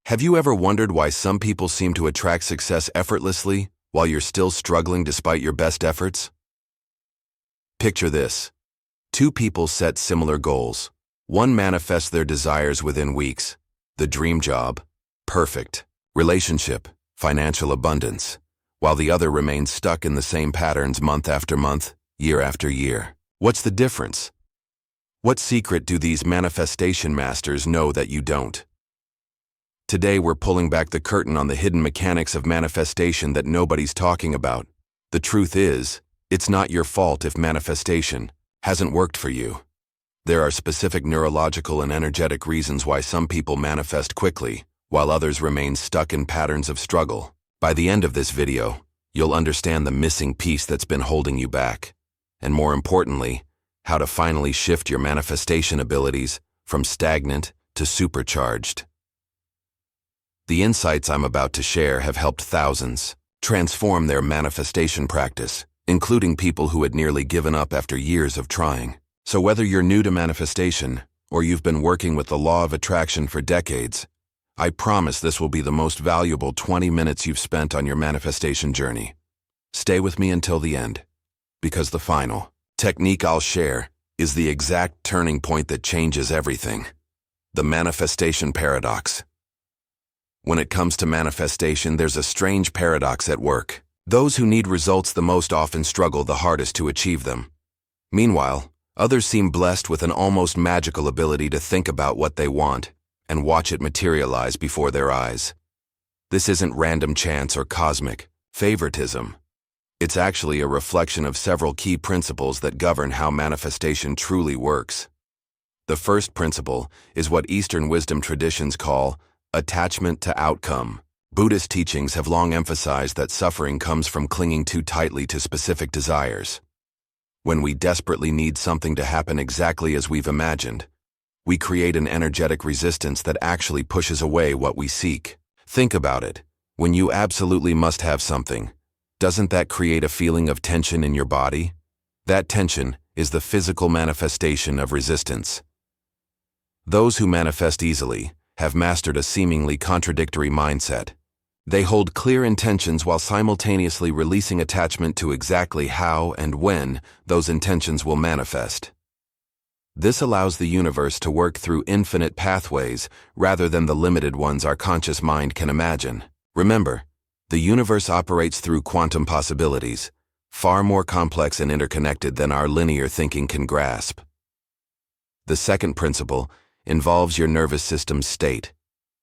Have you ever wondered why some people seem to attract success effortlessly while you're still struggling despite your best efforts? Picture this. Two people set similar goals. One manifests their desires within weeks. The dream job, perfect. Relationship, financial abundance. While the other remains stuck in the same patterns month after month, year after year. What's the difference? What secret do these manifestation masters know that you don't? Today we're pulling back the curtain on the hidden mechanics of manifestation that nobody's talking about. The truth is, it's not your fault if manifestation hasn't worked for you. There are specific neurological and energetic reasons why some people manifest quickly, while others remain stuck in patterns of struggle. By the end of this video, you'll understand the missing piece that's been holding you back, and more importantly, how to finally shift your manifestation abilities from stagnant to supercharged. The insights I'm about to share have helped thousands transform their manifestation practice, including people who had nearly given up after years of trying. So whether you're new to manifestation or you've been working with the law of attraction for decades, I promise this will be the most valuable 20 minutes you've spent on your manifestation journey. Stay with me until the end, because the final technique I'll share is the exact turning point that changes everything. The manifestation paradox. When it comes to manifestation, there's a strange paradox at work. Those who need results the most often struggle the hardest to achieve them. Meanwhile, others seem blessed with an almost magical ability to think about what they want and watch it materialize before their eyes. This isn't random chance or cosmic favoritism. It's actually a reflection of several key principles that govern how manifestation truly works. The first principle is what Eastern wisdom traditions call attachment to outcome. Buddhist teachings have long emphasized that suffering comes from clinging too tightly to specific desires. When we desperately need something to happen exactly as we've imagined, we create an energetic resistance that actually pushes away what we seek. Think about it. When you absolutely must have something, doesn't that create a feeling of tension in your body? That tension is the physical manifestation of resistance. Those who manifest easily have mastered a seemingly contradictory mindset. They hold clear intentions while simultaneously releasing attachment to exactly how and when those intentions will manifest. This allows the universe to work through infinite pathways rather than the limited ones our conscious mind can imagine. Remember, the universe operates through quantum possibilities, far more complex and interconnected than our linear thinking can grasp. The second principle involves your nervous system's state.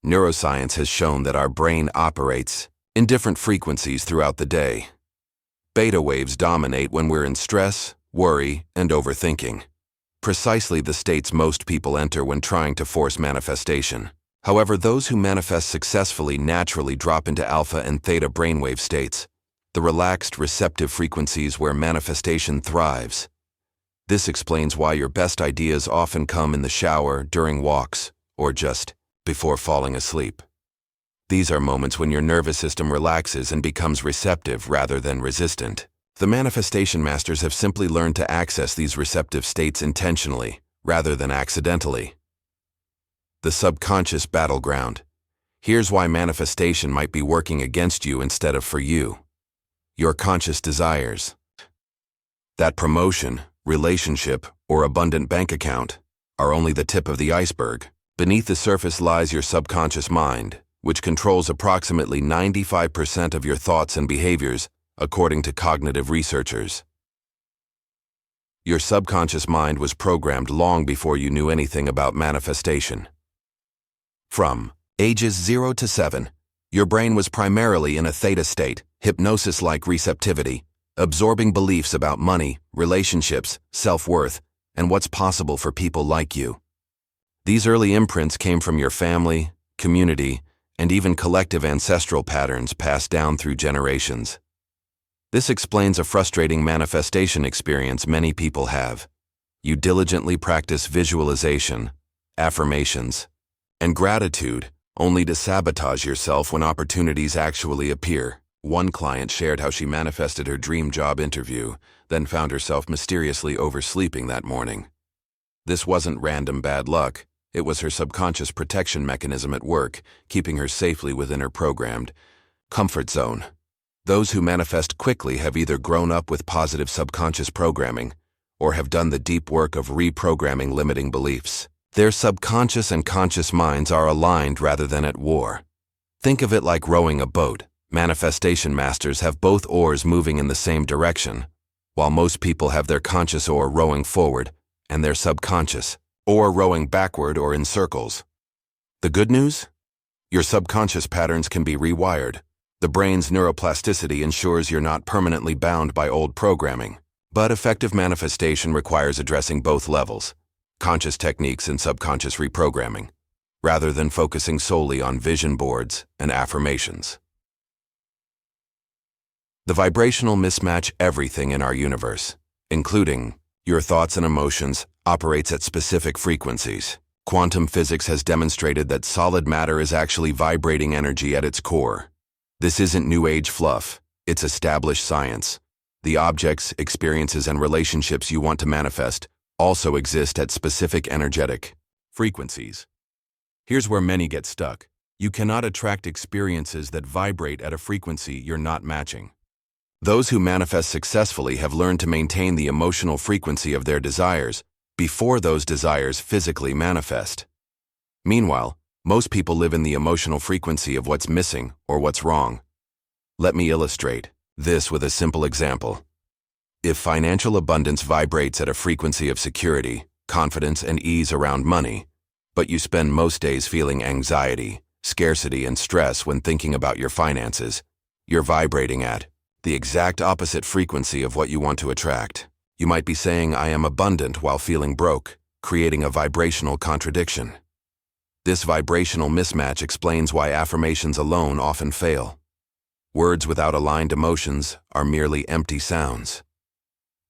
Neuroscience has shown that our brain operates in different frequencies throughout the day. Beta waves dominate when we're in stress, worry, and overthinking. Precisely the states most people enter when trying to force manifestation. However, those who manifest successfully naturally drop into alpha and theta brainwave states, the relaxed, receptive frequencies where manifestation thrives. This explains why your best ideas often come in the shower, during walks, or just before falling asleep. These are moments when your nervous system relaxes and becomes receptive rather than resistant. The manifestation masters have simply learned to access these receptive states intentionally, rather than accidentally. The subconscious battleground. Here's why manifestation might be working against you instead of for you. Your conscious desires. That promotion, relationship, or abundant bank account are only the tip of the iceberg. Beneath the surface lies your subconscious mind, which controls approximately 95% of your thoughts and behaviors, according to cognitive researchers. Your subconscious mind was programmed long before you knew anything about manifestation. From ages 0 to 7, your brain was primarily in a theta state, hypnosis-like receptivity, absorbing beliefs about money, relationships, self-worth, and what's possible for people like you. These early imprints came from your family, community, and even collective ancestral patterns passed down through generations. This explains a frustrating manifestation experience many people have. You diligently practice visualization, affirmations, and gratitude, only to sabotage yourself when opportunities actually appear. One client shared how she manifested her dream job interview, then found herself mysteriously oversleeping that morning. This wasn't random bad luck, It was her subconscious protection mechanism at work, keeping her safely within her programmed comfort zone. Those who manifest quickly have either grown up with positive subconscious programming or have done the deep work of reprogramming limiting beliefs. Their subconscious and conscious minds are aligned rather than at war. Think of it like rowing a boat. Manifestation masters have both oars moving in the same direction, while most people have their conscious oar rowing forward and their subconscious oar rowing backward or in circles. The good news? Your subconscious patterns can be rewired. The brain's neuroplasticity ensures you're not permanently bound by old programming. But effective manifestation requires addressing both levels, conscious techniques and subconscious reprogramming, rather than focusing solely on vision boards and affirmations. The vibrational mismatch everything in our universe, including your thoughts and emotions, operates at specific frequencies. Quantum physics has demonstrated that solid matter is actually vibrating energy at its core. This isn't New Age fluff, it's established science. The objects, experiences, and relationships you want to manifest also exist at specific energetic frequencies. Here's where many get stuck. You cannot attract experiences that vibrate at a frequency you're not matching. Those who manifest successfully have learned to maintain the emotional frequency of their desires before those desires physically manifest. Meanwhile, most people live in the emotional frequency of what's missing or what's wrong. Let me illustrate this with a simple example. If financial abundance vibrates at a frequency of security, confidence, and ease around money, but you spend most days feeling anxiety, scarcity, and stress when thinking about your finances, you're vibrating at the exact opposite frequency of what you want to attract. You might be saying, "I am abundant," while feeling broke, creating a vibrational contradiction. This vibrational mismatch explains why affirmations alone often fail. Words without aligned emotions are merely empty sounds.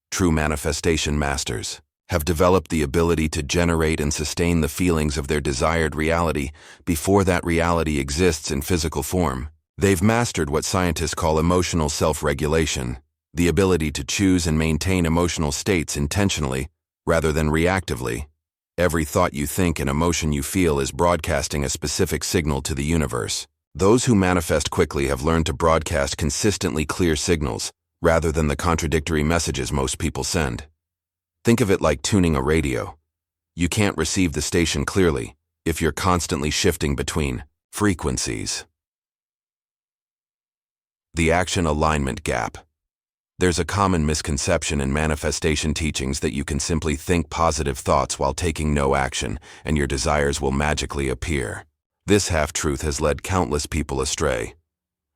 True manifestation masters have developed the ability to generate and sustain the feelings of their desired reality before that reality exists in physical form. They've mastered what scientists call emotional self-regulation, the ability to choose and maintain emotional states intentionally rather than reactively. Every thought you think and emotion you feel is broadcasting a specific signal to the universe. Those who manifest quickly have learned to broadcast consistently clear signals rather than the contradictory messages most people send. Think of it like tuning a radio. You can't receive the station clearly if you're constantly shifting between frequencies. The action alignment gap. There's a common misconception in manifestation teachings that you can simply think positive thoughts while taking no action, and your desires will magically appear. This half-truth has led countless people astray.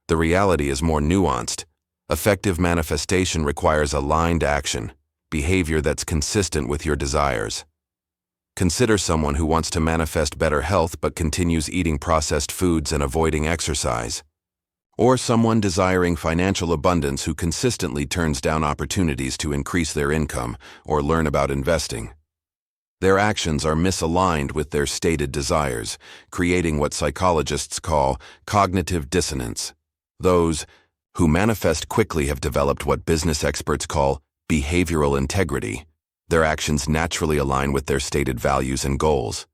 The reality is more nuanced. Effective manifestation requires aligned action, behavior that's consistent with your desires. Consider someone who wants to manifest better health but continues eating processed foods and avoiding exercise. Or someone desiring financial abundance who consistently turns down opportunities to increase their income or learn about investing. Their actions are misaligned with their stated desires, creating what psychologists call cognitive dissonance. Those who manifest quickly have developed what business experts call behavioral integrity. Their actions naturally align with their stated values and goals.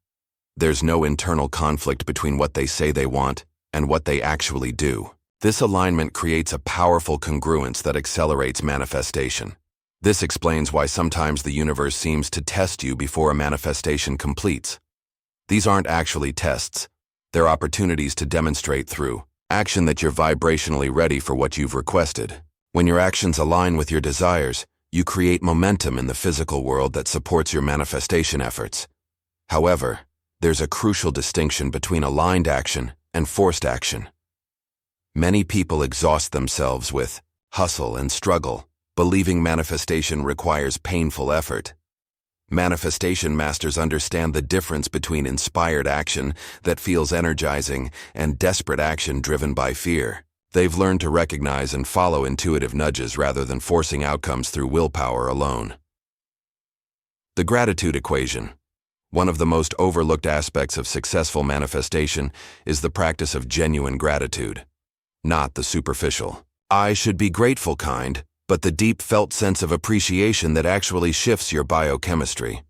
There's no internal conflict between what they say they want and what they actually do. This alignment creates a powerful congruence that accelerates manifestation. This explains why sometimes the universe seems to test you before a manifestation completes. These aren't actually tests. They're opportunities to demonstrate through action that you're vibrationally ready for what you've requested. When your actions align with your desires, you create momentum in the physical world that supports your manifestation efforts. However, there's a crucial distinction between aligned action and forced action. Many people exhaust themselves with hustle and struggle, believing manifestation requires painful effort. Manifestation masters understand the difference between inspired action that feels energizing and desperate action driven by fear. They've learned to recognize and follow intuitive nudges rather than forcing outcomes through willpower alone. The gratitude equation. One of the most overlooked aspects of successful manifestation is the practice of genuine gratitude. Not the superficial, "I should be grateful" kind, but the deep felt sense of appreciation that actually shifts your biochemistry.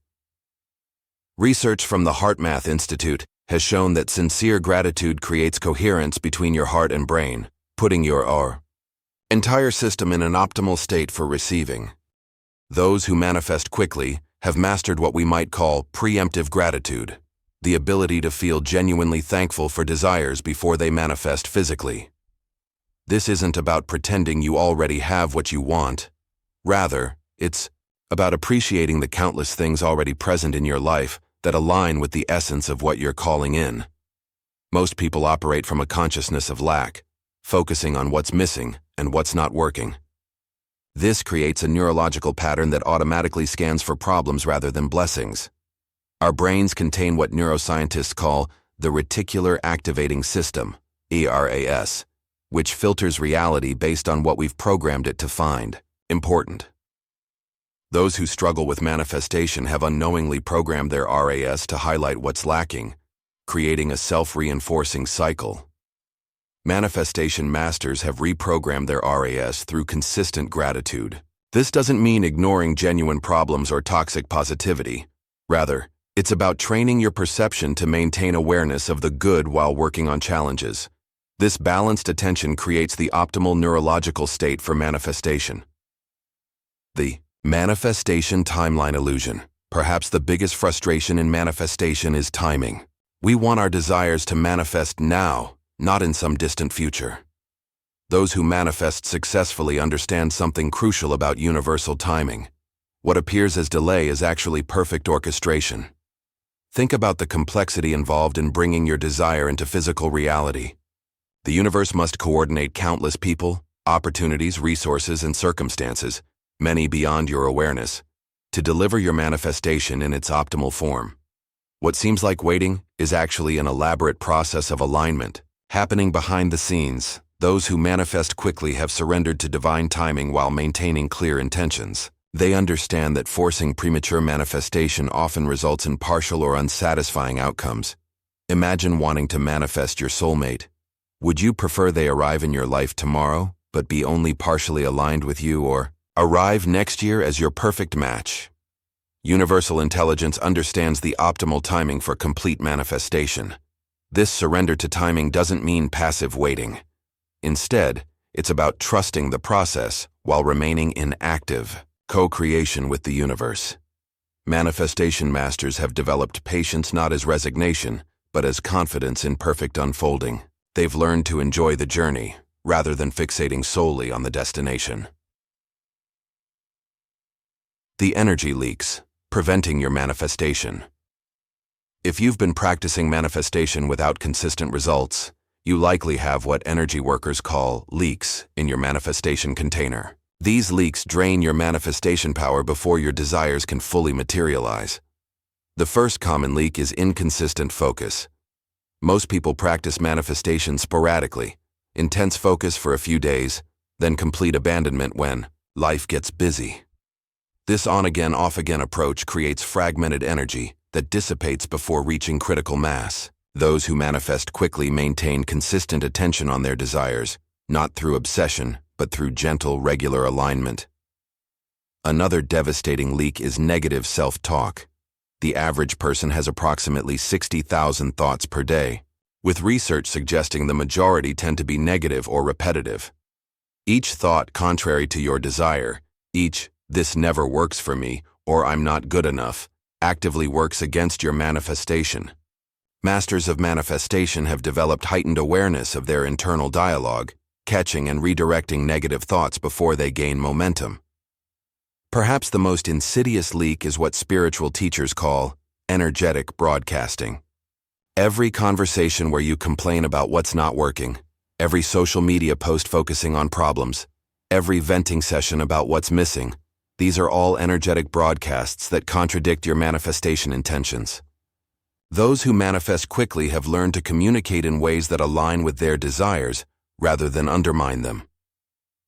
Research from the HeartMath Institute has shown that sincere gratitude creates coherence between your heart and brain, putting your entire system in an optimal state for receiving. Those who manifest quickly have mastered what we might call preemptive gratitude, the ability to feel genuinely thankful for desires before they manifest physically. This isn't about pretending you already have what you want. Rather, it's about appreciating the countless things already present in your life that align with the essence of what you're calling in. Most people operate from a consciousness of lack, focusing on what's missing and what's not working. This creates a neurological pattern that automatically scans for problems rather than blessings. Our brains contain what neuroscientists call the reticular activating system, ERAS, which filters reality based on what we've programmed it to find important. Those who struggle with manifestation have unknowingly programmed their RAS to highlight what's lacking, creating a self-reinforcing cycle. Manifestation masters have reprogrammed their RAS through consistent gratitude. This doesn't mean ignoring genuine problems or toxic positivity. Rather, it's about training your perception to maintain awareness of the good while working on challenges. This balanced attention creates the optimal neurological state for manifestation. The manifestation timeline illusion. Perhaps the biggest frustration in manifestation is timing. We want our desires to manifest now, not in some distant future. Those who manifest successfully understand something crucial about universal timing. What appears as delay is actually perfect orchestration. Think about the complexity involved in bringing your desire into physical reality. The universe must coordinate countless people, opportunities, resources, and circumstances, many beyond your awareness, to deliver your manifestation in its optimal form. What seems like waiting is actually an elaborate process of alignment, happening behind the scenes. Those who manifest quickly have surrendered to divine timing while maintaining clear intentions. They understand that forcing premature manifestation often results in partial or unsatisfying outcomes. Imagine wanting to manifest your soulmate. Would you prefer they arrive in your life tomorrow, but be only partially aligned with you, or arrive next year as your perfect match? Universal intelligence understands the optimal timing for complete manifestation. This surrender to timing doesn't mean passive waiting. Instead, it's about trusting the process while remaining in active co-creation with the universe. Manifestation masters have developed patience not as resignation, but as confidence in perfect unfolding. They've learned to enjoy the journey, rather than fixating solely on the destination. The energy leaks, preventing your manifestation. If you've been practicing manifestation without consistent results, you likely have what energy workers call leaks in your manifestation container. These leaks drain your manifestation power before your desires can fully materialize. The first common leak is inconsistent focus. Most people practice manifestation sporadically, intense focus for a few days, then complete abandonment when life gets busy. This on-again, off-again approach creates fragmented energy that dissipates before reaching critical mass. Those who manifest quickly maintain consistent attention on their desires, not through obsession, but through gentle, regular alignment. Another devastating leak is negative self-talk. The average person has approximately 60,000 thoughts per day, with research suggesting the majority tend to be negative or repetitive. Each thought contrary to your desire, each "this never works for me" or "I'm not good enough," actively works against your manifestation. Masters of manifestation have developed heightened awareness of their internal dialogue, catching and redirecting negative thoughts before they gain momentum. Perhaps the most insidious leak is what spiritual teachers call energetic broadcasting. Every conversation where you complain about what's not working, every social media post focusing on problems, every venting session about what's missing, these are all energetic broadcasts that contradict your manifestation intentions. Those who manifest quickly have learned to communicate in ways that align with their desires, rather than undermine them.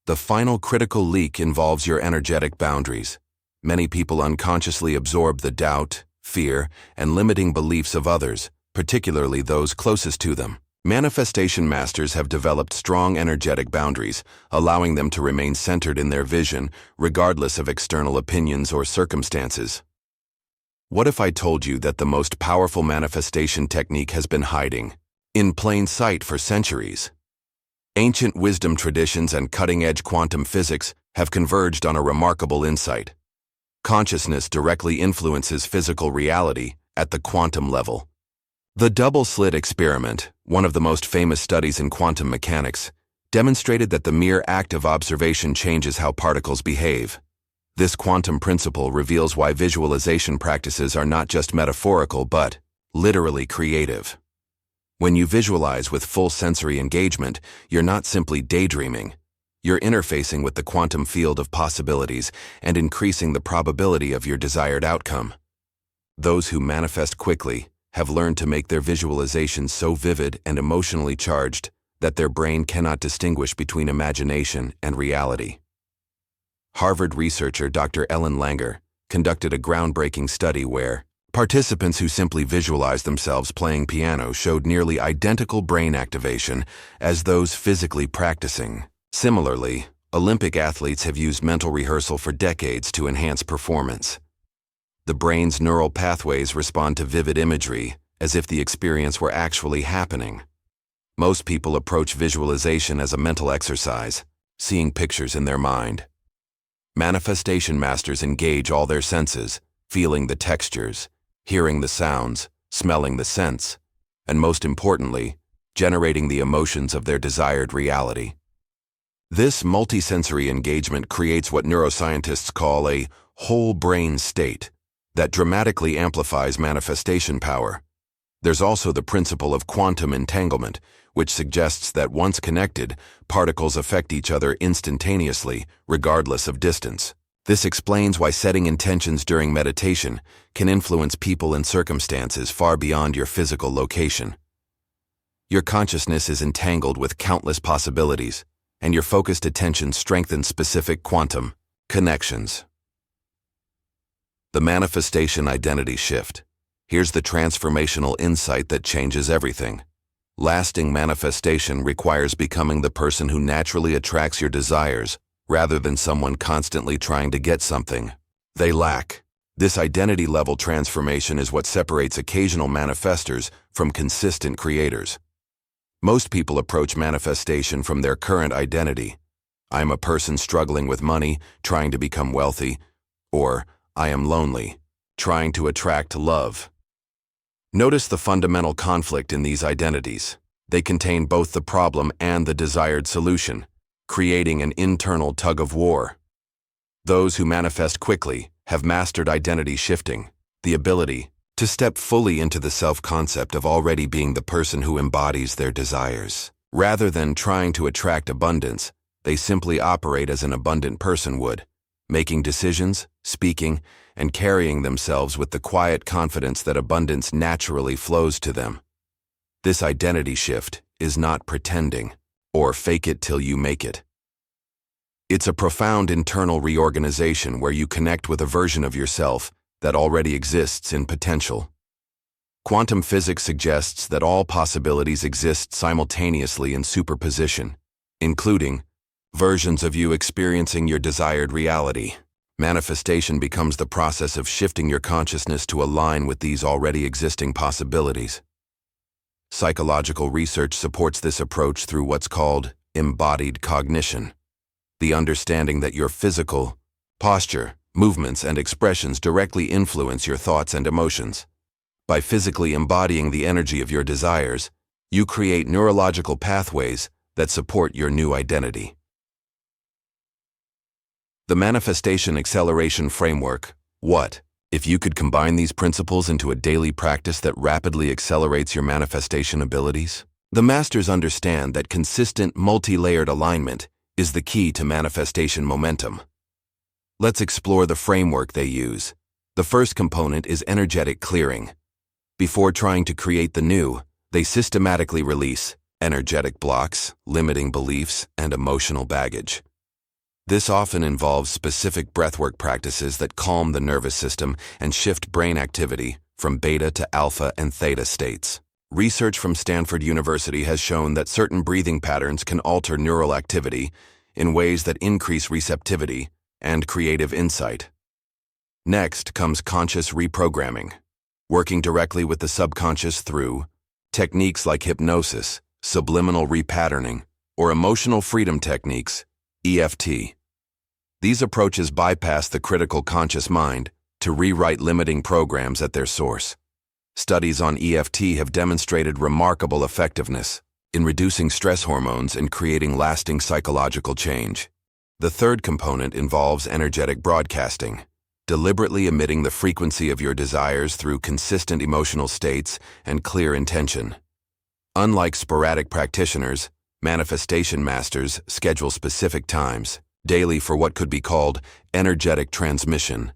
The final critical leak involves your energetic boundaries. Many people unconsciously absorb the doubt, fear, and limiting beliefs of others, particularly those closest to them. Manifestation masters have developed strong energetic boundaries, allowing them to remain centered in their vision, regardless of external opinions or circumstances. What if I told you that the most powerful manifestation technique has been hiding in plain sight for centuries? Ancient wisdom traditions and cutting-edge quantum physics have converged on a remarkable insight. Consciousness directly influences physical reality at the quantum level. The double-slit experiment, one of the most famous studies in quantum mechanics, demonstrated that the mere act of observation changes how particles behave. This quantum principle reveals why visualization practices are not just metaphorical but literally creative. When you visualize with full sensory engagement, you're not simply daydreaming. You're interfacing with the quantum field of possibilities and increasing the probability of your desired outcome. Those who manifest quickly have learned to make their visualizations so vivid and emotionally charged that their brain cannot distinguish between imagination and reality. Harvard researcher Dr. Ellen Langer conducted a groundbreaking study where participants who simply visualized themselves playing piano showed nearly identical brain activation as those physically practicing. Similarly, Olympic athletes have used mental rehearsal for decades to enhance performance. The brain's neural pathways respond to vivid imagery as if the experience were actually happening. Most people approach visualization as a mental exercise, seeing pictures in their mind. Manifestation masters engage all their senses, feeling the textures, hearing the sounds, smelling the scents, and most importantly, generating the emotions of their desired reality. This multisensory engagement creates what neuroscientists call a whole brain state that dramatically amplifies manifestation power. There's also the principle of quantum entanglement, which suggests that once connected, particles affect each other instantaneously, regardless of distance. This explains why setting intentions during meditation can influence people and circumstances far beyond your physical location. Your consciousness is entangled with countless possibilities, and your focused attention strengthens specific quantum connections. The manifestation identity shift. Here's the transformational insight that changes everything. Lasting manifestation requires becoming the person who naturally attracts your desires, rather than someone constantly trying to get something they lack. This identity-level transformation is what separates occasional manifestors from consistent creators. Most people approach manifestation from their current identity. I am a person struggling with money, trying to become wealthy, or I am lonely, trying to attract love. Notice the fundamental conflict in these identities. They contain both the problem and the desired solution, creating an internal tug-of-war. Those who manifest quickly have mastered identity shifting, the ability to step fully into the self-concept of already being the person who embodies their desires. Rather than trying to attract abundance, they simply operate as an abundant person would, making decisions, speaking, and carrying themselves with the quiet confidence that abundance naturally flows to them. This identity shift is not pretending, or fake it till you make it. It's a profound internal reorganization where you connect with a version of yourself that already exists in potential. Quantum physics suggests that all possibilities exist simultaneously in superposition, including versions of you experiencing your desired reality. Manifestation becomes the process of shifting your consciousness to align with these already existing possibilities. Psychological research supports this approach through what's called embodied cognition, the understanding that your physical posture, movements, and expressions directly influence your thoughts and emotions. By physically embodying the energy of your desires, you create neurological pathways that support your new identity. The Manifestation Acceleration Framework. What if you could combine these principles into a daily practice that rapidly accelerates your manifestation abilities? The masters understand that consistent, multi-layered alignment is the key to manifestation momentum. Let's explore the framework they use. The first component is energetic clearing. Before trying to create the new, they systematically release energetic blocks, limiting beliefs, and emotional baggage. This often involves specific breathwork practices that calm the nervous system and shift brain activity from beta to alpha and theta states. Research from Stanford University has shown that certain breathing patterns can alter neural activity in ways that increase receptivity and creative insight. Next comes conscious reprogramming, working directly with the subconscious through techniques like hypnosis, subliminal repatterning, or emotional freedom techniques, EFT. These approaches bypass the critical conscious mind to rewrite limiting programs at their source. Studies on EFT have demonstrated remarkable effectiveness in reducing stress hormones and creating lasting psychological change. The third component involves energetic broadcasting, deliberately emitting the frequency of your desires through consistent emotional states and clear intention. Unlike sporadic practitioners, manifestation masters schedule specific times, daily, for what could be called energetic transmission,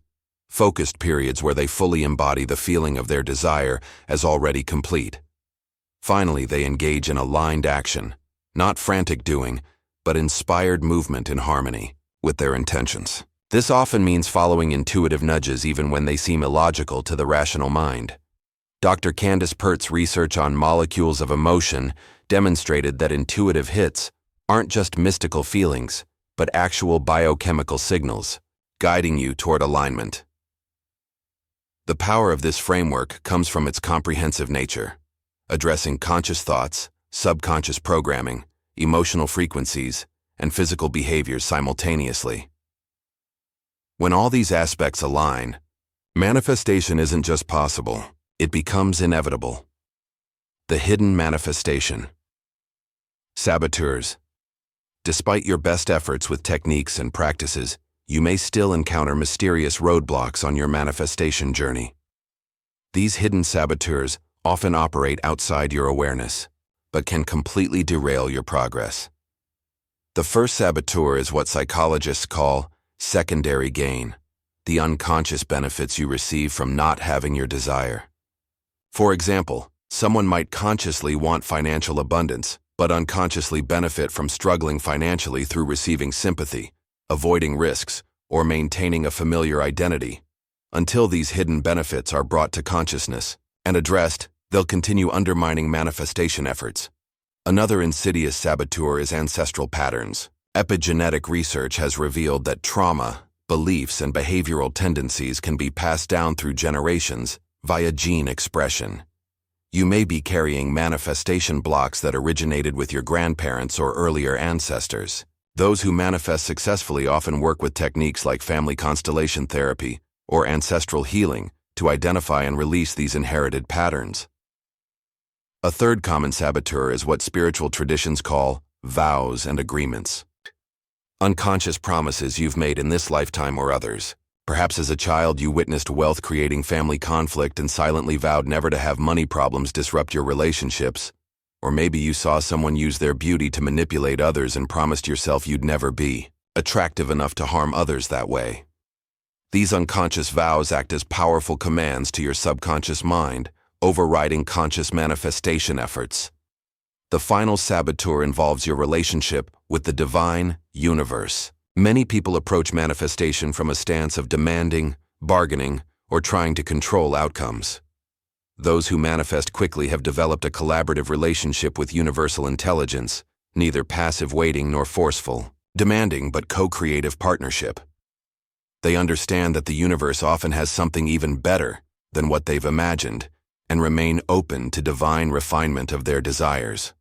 focused periods where they fully embody the feeling of their desire as already complete. Finally, they engage in aligned action, not frantic doing, but inspired movement in harmony with their intentions. This often means following intuitive nudges even when they seem illogical to the rational mind. Dr. Candace Pert's research on molecules of emotion demonstrated that intuitive hits aren't just mystical feelings, but actual biochemical signals, guiding you toward alignment. The power of this framework comes from its comprehensive nature, addressing conscious thoughts, subconscious programming, emotional frequencies, and physical behaviors simultaneously. When all these aspects align, manifestation isn't just possible, it becomes inevitable. The hidden manifestation. Saboteurs. Despite your best efforts with techniques and practices, you may still encounter mysterious roadblocks on your manifestation journey. These hidden saboteurs often operate outside your awareness, but can completely derail your progress. The first saboteur is what psychologists call secondary gain, the unconscious benefits you receive from not having your desire. For example, someone might consciously want financial abundance, but unconsciously benefit from struggling financially through receiving sympathy, avoiding risks, or maintaining a familiar identity. Until these hidden benefits are brought to consciousness and addressed, they'll continue undermining manifestation efforts. Another insidious saboteur is ancestral patterns. Epigenetic research has revealed that trauma, beliefs, and behavioral tendencies can be passed down through generations via gene expression. You may be carrying manifestation blocks that originated with your grandparents or earlier ancestors. Those who manifest successfully often work with techniques like family constellation therapy or ancestral healing to identify and release these inherited patterns. A third common saboteur is what spiritual traditions call vows and agreements. Unconscious promises you've made in this lifetime or others. Perhaps as a child you witnessed wealth-creating family conflict and silently vowed never to have money problems disrupt your relationships. Or maybe you saw someone use their beauty to manipulate others and promised yourself you'd never be attractive enough to harm others that way. These unconscious vows act as powerful commands to your subconscious mind, overriding conscious manifestation efforts. The final saboteur involves your relationship with the divine universe. Many people approach manifestation from a stance of demanding, bargaining, or trying to control outcomes. Those who manifest quickly have developed a collaborative relationship with universal intelligence, neither passive waiting nor forceful, demanding but co-creative partnership. They understand that the universe often has something even better than what they've imagined, and remain open to divine refinement of their desires.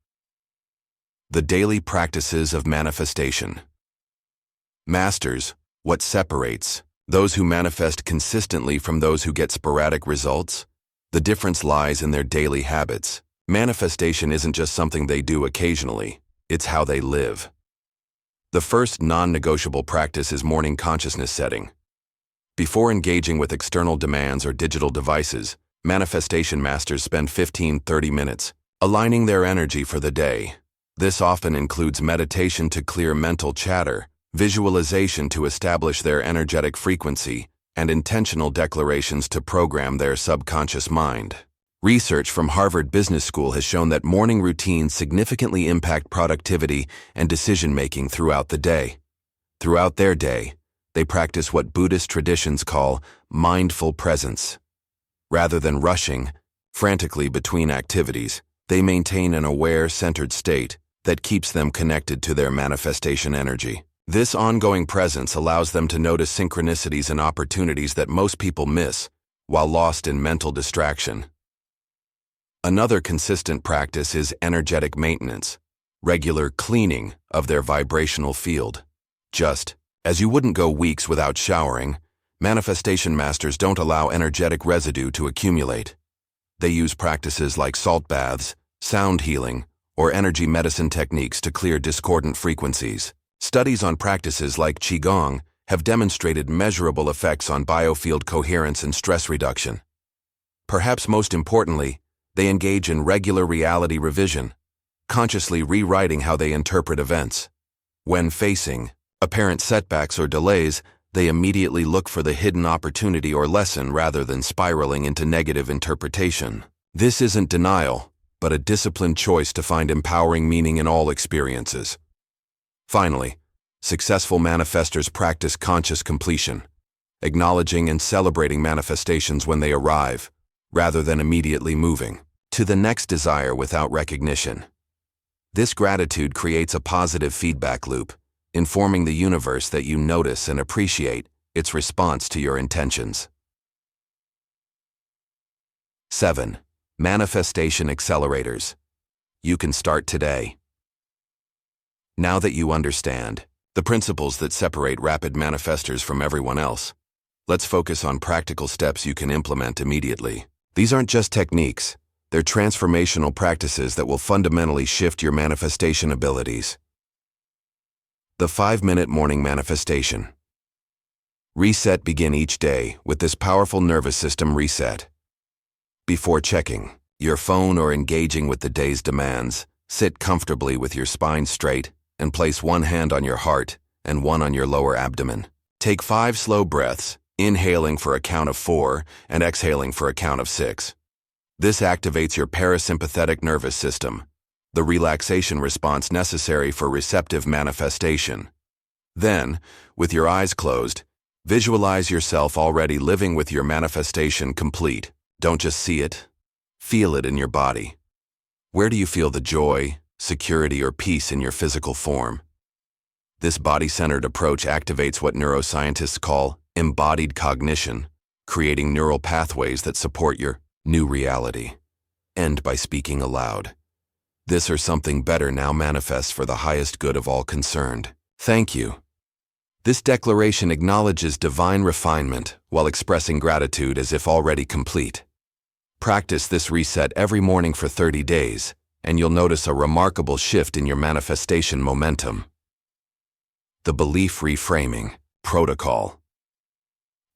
The daily practices of manifestation. Masters, what separates those who manifest consistently from those who get sporadic results? The difference lies in their daily habits. Manifestation isn't just something they do occasionally, it's how they live. The first non-negotiable practice is morning consciousness setting. Before engaging with external demands or digital devices, manifestation masters spend 15-30 minutes aligning their energy for the day. This often includes meditation to clear mental chatter, visualization to establish their energetic frequency, and intentional declarations to program their subconscious mind. Research from Harvard Business School has shown that morning routines significantly impact productivity and decision-making throughout the day. Throughout their day, they practice what Buddhist traditions call mindful presence. Rather than rushing frantically between activities, they maintain an aware, centered state that keeps them connected to their manifestation energy. This ongoing presence allows them to notice synchronicities and opportunities that most people miss while lost in mental distraction. Another consistent practice is energetic maintenance, regular cleaning of their vibrational field. Just as you wouldn't go weeks without showering, manifestation masters don't allow energetic residue to accumulate. They use practices like salt baths, sound healing, or energy medicine techniques to clear discordant frequencies. Studies on practices like Qigong have demonstrated measurable effects on biofield coherence and stress reduction. Perhaps most importantly, they engage in regular reality revision, consciously rewriting how they interpret events. When facing apparent setbacks or delays, they immediately look for the hidden opportunity or lesson rather than spiraling into negative interpretation. This isn't denial, but a disciplined choice to find empowering meaning in all experiences. Finally, successful manifestors practice conscious completion, acknowledging and celebrating manifestations when they arrive, rather than immediately moving to the next desire without recognition. This gratitude creates a positive feedback loop, informing the universe that you notice and appreciate its response to your intentions. 7. Manifestation accelerators. You can start today. Now that you understand the principles that separate rapid manifestors from everyone else, let's focus on practical steps you can implement immediately. These aren't just techniques, they're transformational practices that will fundamentally shift your manifestation abilities. The 5-minute morning manifestation. Reset. Begin each day with this powerful nervous system reset. Before checking your phone or engaging with the day's demands, sit comfortably with your spine straight and place one hand on your heart and one on your lower abdomen. Take 5 slow breaths, inhaling for a count of 4 and exhaling for a count of 6. This activates your parasympathetic nervous system, the relaxation response necessary for receptive manifestation. Then, with your eyes closed, visualize yourself already living with your manifestation complete. Don't just see it, feel it in your body. Where do you feel the joy, security, or peace in your physical form? This body-centered approach activates what neuroscientists call embodied cognition, creating neural pathways that support your new reality. End by speaking aloud. This or something better now manifests for the highest good of all concerned. Thank you. This declaration acknowledges divine refinement while expressing gratitude as if already complete. Practice this reset every morning for 30 days, and you'll notice a remarkable shift in your manifestation momentum. The belief reframing protocol.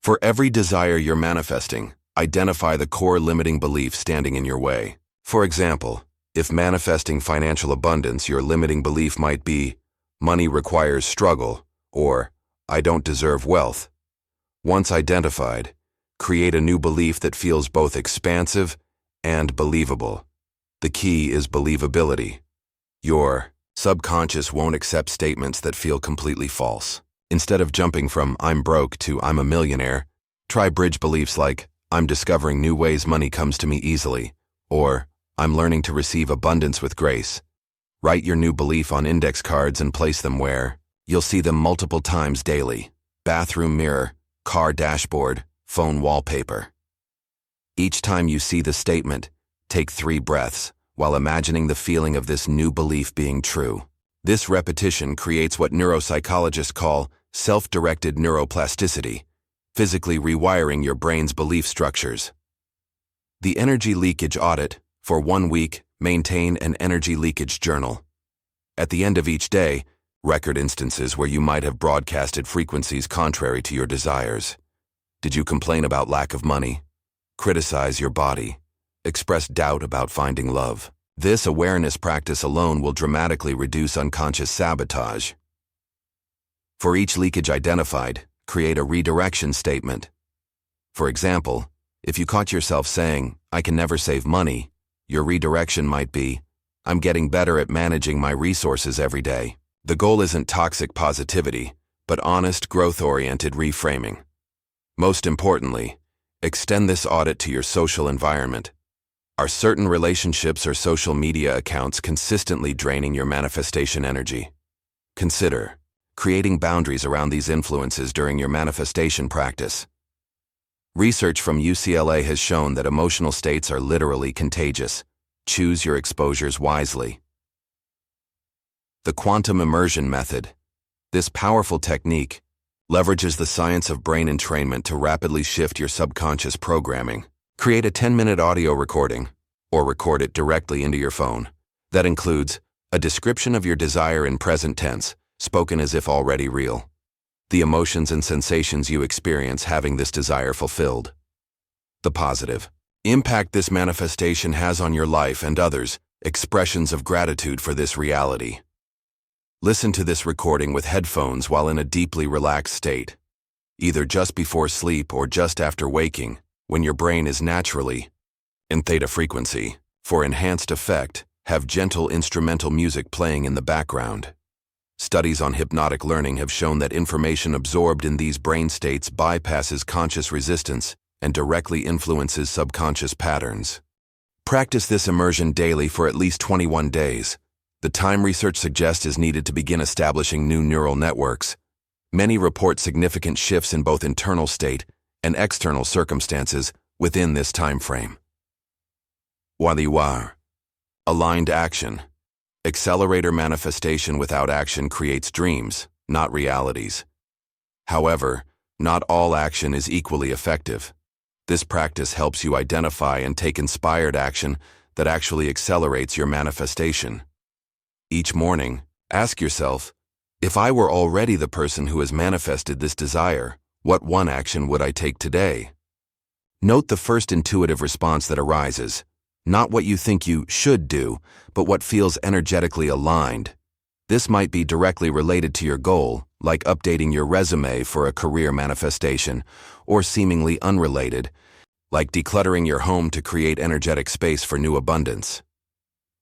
For every desire you're manifesting, identify the core limiting belief standing in your way. For example, if manifesting financial abundance, your limiting belief might be, money requires struggle, or I don't deserve wealth. Once identified, create a new belief that feels both expansive and believable. The key is believability. Your subconscious won't accept statements that feel completely false. Instead of jumping from I'm broke to I'm a millionaire, try bridge beliefs like I'm discovering new ways money comes to me easily, or I'm learning to receive abundance with grace. Write your new belief on index cards and place them where you'll see them multiple times daily: bathroom mirror, car dashboard, phone wallpaper. Each time you see the statement, take 3 breaths while imagining the feeling of this new belief being true. This repetition creates what neuropsychologists call self-directed neuroplasticity, physically rewiring your brain's belief structures. The energy leakage audit. For 1 week, maintain an energy leakage journal. At the end of each day, record instances where you might have broadcasted frequencies contrary to your desires. Did you complain about lack of money? Criticize your body? Express doubt about finding love? This awareness practice alone will dramatically reduce unconscious sabotage. For each leakage identified, create a redirection statement. For example, if you caught yourself saying, I can never save money, your redirection might be, I'm getting better at managing my resources every day. The goal isn't toxic positivity, but honest, growth-oriented reframing. Most importantly, extend this audit to your social environment. Are certain relationships or social media accounts consistently draining your manifestation energy? Consider, creating boundaries around these influences during your manifestation practice. Research from UCLA has shown that emotional states are literally contagious. Choose your exposures wisely. The quantum immersion method. This powerful technique leverages the science of brain entrainment to rapidly shift your subconscious programming. Create a 10-minute audio recording, or record it directly into your phone. That includes a description of your desire in present tense, spoken as if already real. The emotions and sensations you experience having this desire fulfilled. The positive impact this manifestation has on your life and others, expressions of gratitude for this reality. Listen to this recording with headphones while in a deeply relaxed state, either just before sleep or just after waking, when your brain is naturally in theta frequency. For enhanced effect, have gentle instrumental music playing in the background. Studies on hypnotic learning have shown that information absorbed in these brain states bypasses conscious resistance and directly influences subconscious patterns. Practice this immersion daily for at least 21 days. The time research suggests is needed to begin establishing new neural networks. Many report significant shifts in both internal state and external circumstances within this time frame. Wadiwar. Aligned action. Accelerator manifestation without action creates dreams, not realities. However, not all action is equally effective. This practice helps you identify and take inspired action that actually accelerates your manifestation. Each morning, ask yourself, if I were already the person who has manifested this desire, what one action would I take today? Note the first intuitive response that arises, not what you think you should do, but what feels energetically aligned. This might be directly related to your goal, like updating your resume for a career manifestation, or seemingly unrelated, like decluttering your home to create energetic space for new abundance.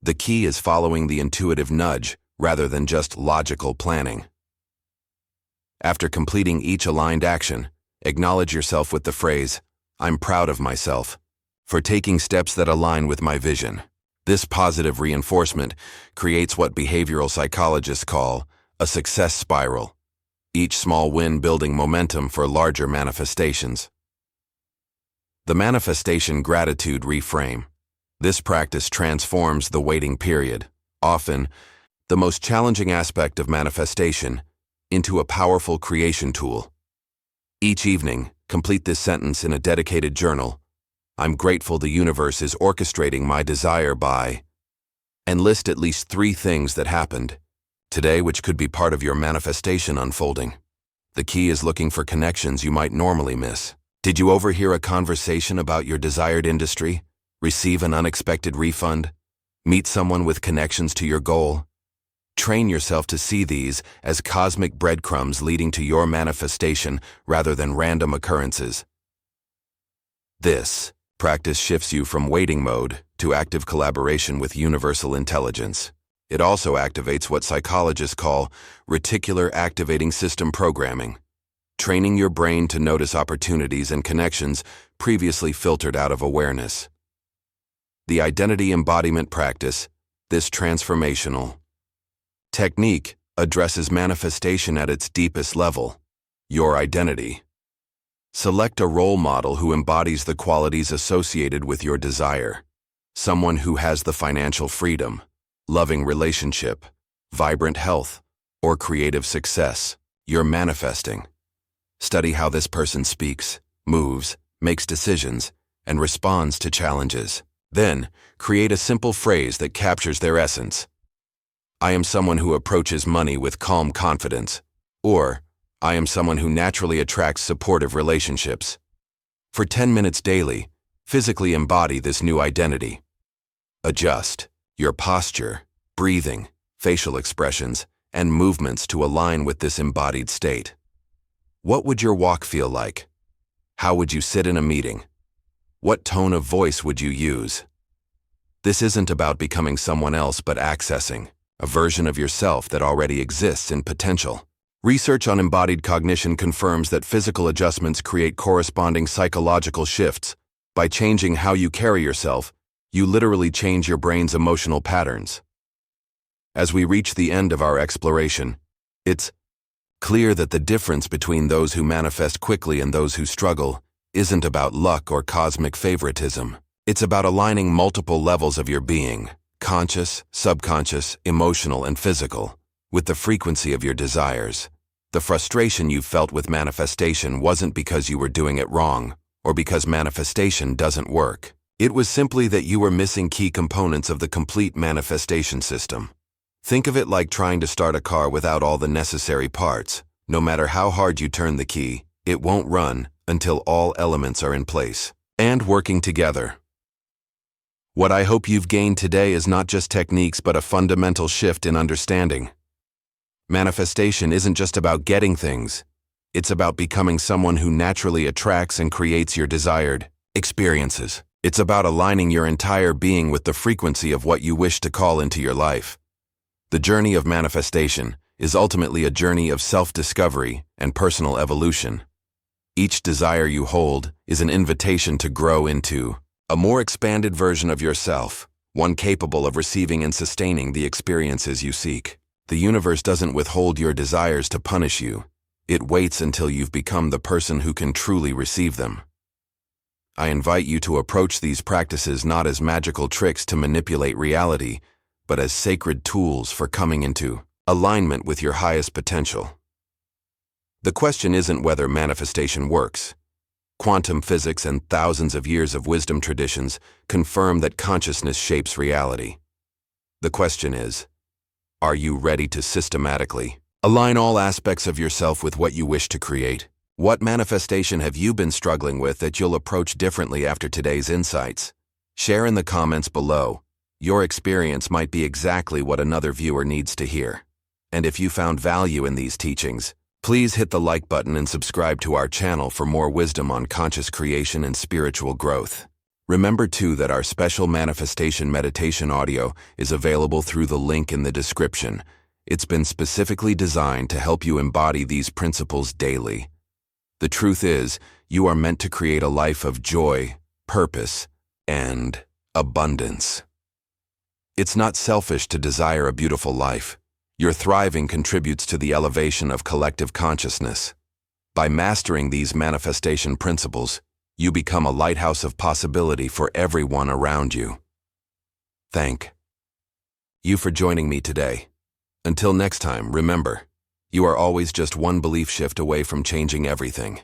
The key is following the intuitive nudge rather than just logical planning. After completing each aligned action, acknowledge yourself with the phrase, "I'm proud of myself for taking steps that align with my vision." This positive reinforcement creates what behavioral psychologists call a success spiral, each small win building momentum for larger manifestations. The manifestation gratitude reframe. This practice transforms the waiting period, often the most challenging aspect of manifestation, into a powerful creation tool. Each evening, complete this sentence in a dedicated journal. I'm grateful the universe is orchestrating my desire by, and list at least 3 things that happened today which could be part of your manifestation unfolding. The key is looking for connections you might normally miss. Did you overhear a conversation about your desired industry? Receive an unexpected refund? Meet someone with connections to your goal? Train yourself to see these as cosmic breadcrumbs leading to your manifestation rather than random occurrences. This practice shifts you from waiting mode to active collaboration with universal intelligence. It also activates what psychologists call reticular activating system programming, training your brain to notice opportunities and connections previously filtered out of awareness. The identity embodiment practice, this transformational technique, addresses manifestation at its deepest level, your identity. Select a role model who embodies the qualities associated with your desire. Someone who has the financial freedom, loving relationship, vibrant health, or creative success you're manifesting. Study how this person speaks, moves, makes decisions, and responds to challenges. Then, create a simple phrase that captures their essence. I am someone who approaches money with calm confidence. Or, I am someone who naturally attracts supportive relationships. For 10 minutes daily, physically embody this new identity. Adjust your posture, breathing, facial expressions, and movements to align with this embodied state. What would your walk feel like? How would you sit in a meeting? What tone of voice would you use? This isn't about becoming someone else but accessing a version of yourself that already exists in potential. Research on embodied cognition confirms that physical adjustments create corresponding psychological shifts. By changing how you carry yourself, you literally change your brain's emotional patterns. As we reach the end of our exploration, it's Clear that the difference between those who manifest quickly and those who struggle isn't about luck or cosmic favoritism. It's about aligning multiple levels of your being, conscious, subconscious, emotional, and physical, with the frequency of your desires. The frustration you felt with manifestation wasn't because you were doing it wrong, or because manifestation doesn't work. It was simply that you were missing key components of the complete manifestation system. Think of it like trying to start a car without all the necessary parts. No matter how hard you turn the key, it won't run until all elements are in place and working together. What I hope you've gained today is not just techniques but a fundamental shift in understanding. Manifestation isn't just about getting things. It's about becoming someone who naturally attracts and creates your desired experiences. It's about aligning your entire being with the frequency of what you wish to call into your life. The journey of manifestation is ultimately a journey of self-discovery and personal evolution. Each desire you hold is an invitation to grow into a more expanded version of yourself, one capable of receiving and sustaining the experiences you seek. The universe doesn't withhold your desires to punish you. It waits until you've become the person who can truly receive them. I invite you to approach these practices not as magical tricks to manipulate reality, but as sacred tools for coming into alignment with your highest potential. The question isn't whether manifestation works. Quantum physics and thousands of years of wisdom traditions confirm that consciousness shapes reality. The question is, are you ready to systematically align all aspects of yourself with what you wish to create? What manifestation have you been struggling with that you'll approach differently after today's insights? Share in the comments below. Your experience might be exactly what another viewer needs to hear. And if you found value in these teachings, please hit the like button and subscribe to our channel for more wisdom on conscious creation and spiritual growth. Remember too that our special manifestation meditation audio is available through the link in the description. It's been specifically designed to help you embody these principles daily. The truth is, you are meant to create a life of joy, purpose, and abundance. It's not selfish to desire a beautiful life. Your thriving contributes to the elevation of collective consciousness. By mastering these manifestation principles, you become a lighthouse of possibility for everyone around you. Thank you for joining me today. Until next time, remember, you are always just one belief shift away from changing everything.